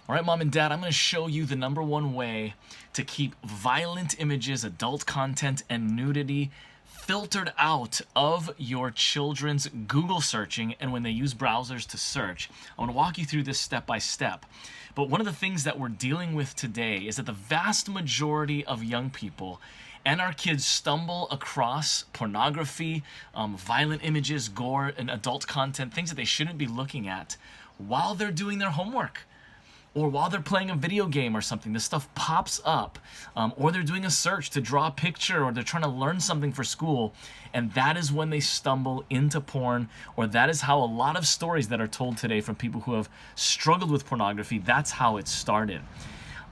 All right, mom and dad, I'm going to show you the #1 way to keep violent images, adult content, and nudity filtered out of your children's Google searching and when they use browsers to search. I want to walk you through this step by step. But one of the things that we're dealing with today is that the vast majority of young people and our kids stumble across pornography, violent images, gore, and adult content, things that they shouldn't be looking at while they're doing their homework. Or while they're playing a video game or something, this stuff pops up, or they're doing a search to draw a picture, or they're trying to learn something for school, and that is when they stumble into porn, or that is how a lot of stories that are told today from people who have struggled with pornography, that's how it started.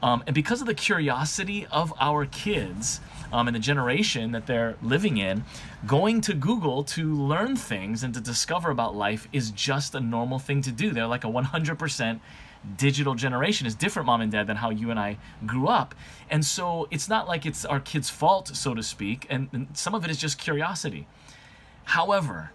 And because of the curiosity of our kids and the generation that they're living in, going to Google to learn things and to discover about life is just a normal thing to do. They're like a 100% digital generation. Is different, mom and dad, than how you and I grew up. And so it's not like it's our kids' fault, so to speak, and some of it is just curiosity. However,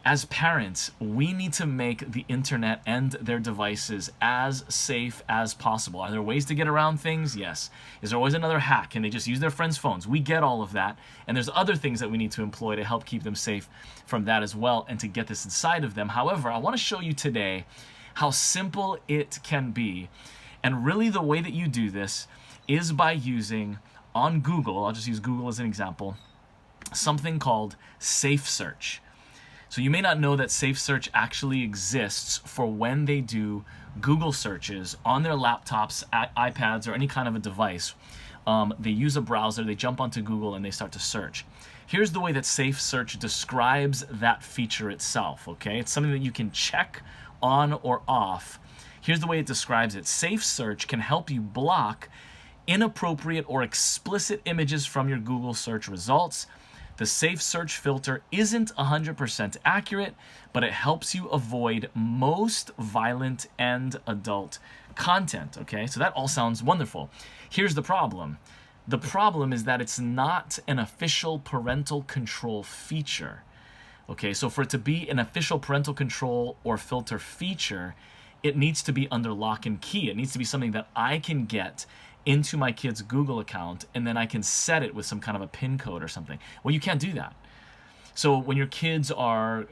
as parents, we need to make the internet and their devices as safe as possible. Are there ways to get around things? Yes. Is there always another hack? Can they just use their friends' phones? We get all of that. And there's other things that we need to employ to help keep them safe from that as well and to get this inside of them. However, I want to show you today how simple it can be. And really the way that you do this is by using, on Google, I'll just use Google as an example, something called Safe Search. So you may not know that Safe Search actually exists for when they do Google searches on their laptops, iPads, or any kind of a device. They use a browser, they jump onto Google, and they start to search. Here's the way that Safe Search describes that feature itself, okay? It's something that you can check on or off. Here's the way it describes it. Safe Search can help you block inappropriate or explicit images from your Google search results. The Safe Search filter isn't 100% accurate, but it helps you avoid most violent and adult content, okay? So that all sounds wonderful. Here's the problem. The problem is that it's not an official parental control feature. Okay, so for it to be an official parental control or filter feature, it needs to be under lock and key. It needs to be something that I can get into my kid's Google account and then I can set it with some kind of a PIN code or something. Well, you can't do that. So when your kids are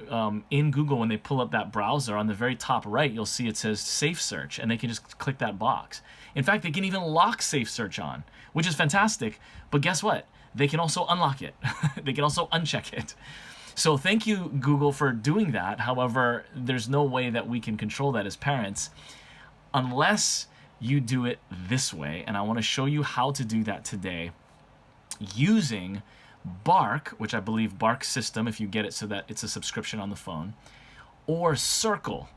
in Google, when they pull up that browser, on the very top right, you'll see it says Safe Search, and they can just click that box. In fact, they can even lock Safe Search on, which is fantastic, but guess what? They can also unlock it. They can also uncheck it. So thank you, Google, for doing that. However, there's no way that we can control that as parents unless you do it this way. And I want to show you how to do that today using Bark, which I believe Bark System, if you get it so that it's a subscription on the phone, or Circle.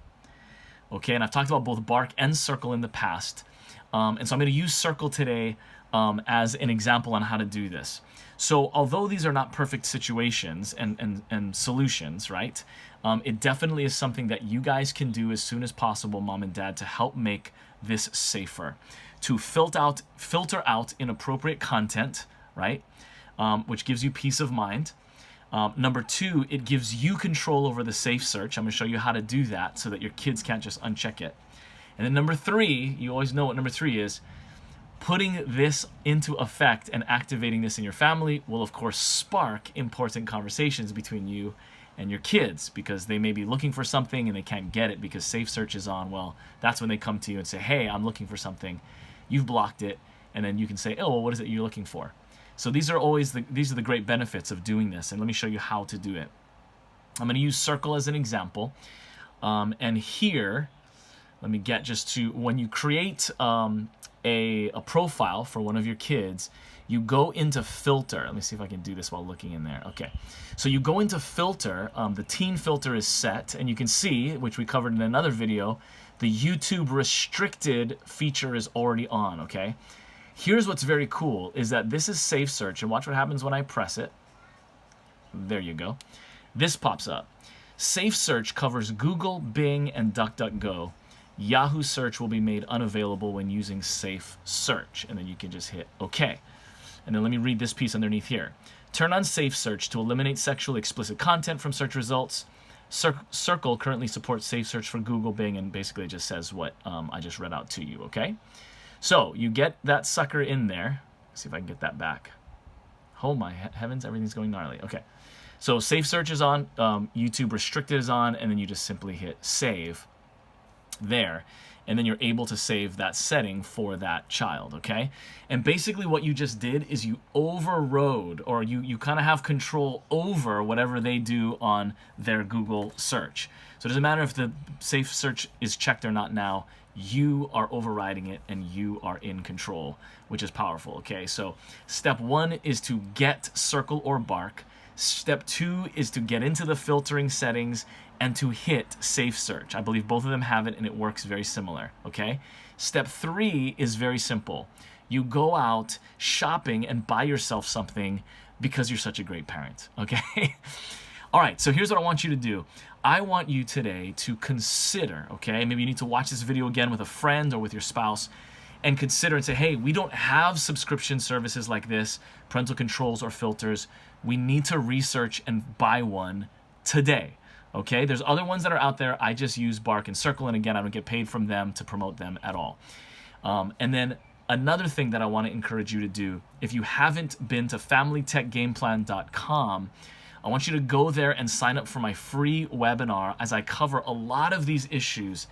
Okay, and I've talked about both Bark and Circle in the past. And so I'm going to use Circle today as an example on how to do this. So although these are not perfect situations and solutions, right, it definitely is something that you guys can do as soon as possible, mom and dad, to help make this safer, to filter out inappropriate content, right, which gives you peace of mind. Number 2, it gives you control over the Safe Search. I'm going to show you how to do that so that your kids can't just uncheck it. And then number 3, you always know what number 3 is. Putting this into effect and activating this in your family will, of course, spark important conversations between you and your kids, because they may be looking for something and they can't get it because Safe Search is on. Well, that's when they come to you and say, hey, I'm looking for something. You've blocked it. And then you can say, oh, well, what is it you're looking for? So these are the great benefits of doing this. And let me show you how to do it. I'm going to use Circle as an example. And here, let me get just to, when you create a profile for one of your kids, you go into filter. Let me see if I can do this while looking in there. Okay, so you go into filter. The teen filter is set, and you can see, which we covered in another video, the YouTube restricted feature is already on. Okay, here's what's very cool is that this is Safe Search, and watch what happens when I press it. There you go. This pops up. Safe Search covers Google, Bing, and DuckDuckGo. Yahoo search will be made unavailable when using Safe Search, and then you can just hit OK. And then let me read this piece underneath here. Turn on Safe Search to eliminate sexually explicit content from search results. Circle currently supports safe search for Google, Bing, and basically it just says what I just read out to you, okay? So you get that sucker in there. Let's see if I can get that back. Oh my heavens, everything's going gnarly. Okay, so safe search is on, YouTube restricted is on, and then you just simply hit save there, and then you're able to save that setting for that child, okay? And basically what you just did is you overrode, or you kind of have control over whatever they do on their Google search. So it doesn't matter if the safe search is checked or not now, you are overriding it and you are in control, which is powerful, okay? So step 1 is to get Circle or Bark. Step 2 is to get into the filtering settings and to hit safe search. I believe both of them have it and it works very similar, okay? Step 3 is very simple. You go out shopping and buy yourself something because you're such a great parent, okay? All right, so here's what I want you to do. I want you today to consider, okay? Maybe you need to watch this video again with a friend or with your spouse and consider and say, hey, we don't have subscription services like this, parental controls or filters. We need to research and buy one today, okay? There's other ones that are out there. I just use Bark and Circle, and again, I don't get paid from them to promote them at all. And then another thing that I want to encourage you to do, if you haven't been to familytechgameplan.com, I want you to go there and sign up for my free webinar as I cover a lot of these issues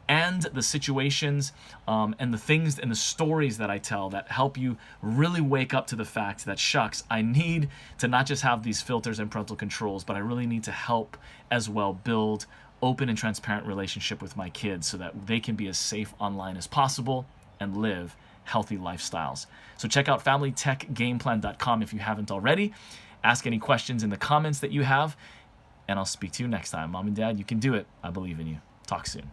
and the situations and the things and the stories that I tell that help you really wake up to the fact that, shucks, I need to not just have these filters and parental controls, but I really need to help as well build open and transparent relationship with my kids so that they can be as safe online as possible and live healthy lifestyles. So check out familytechgameplan.com if you haven't already. Ask any questions in the comments that you have, and I'll speak to you next time. Mom and Dad, you can do it. I believe in you. Talk soon.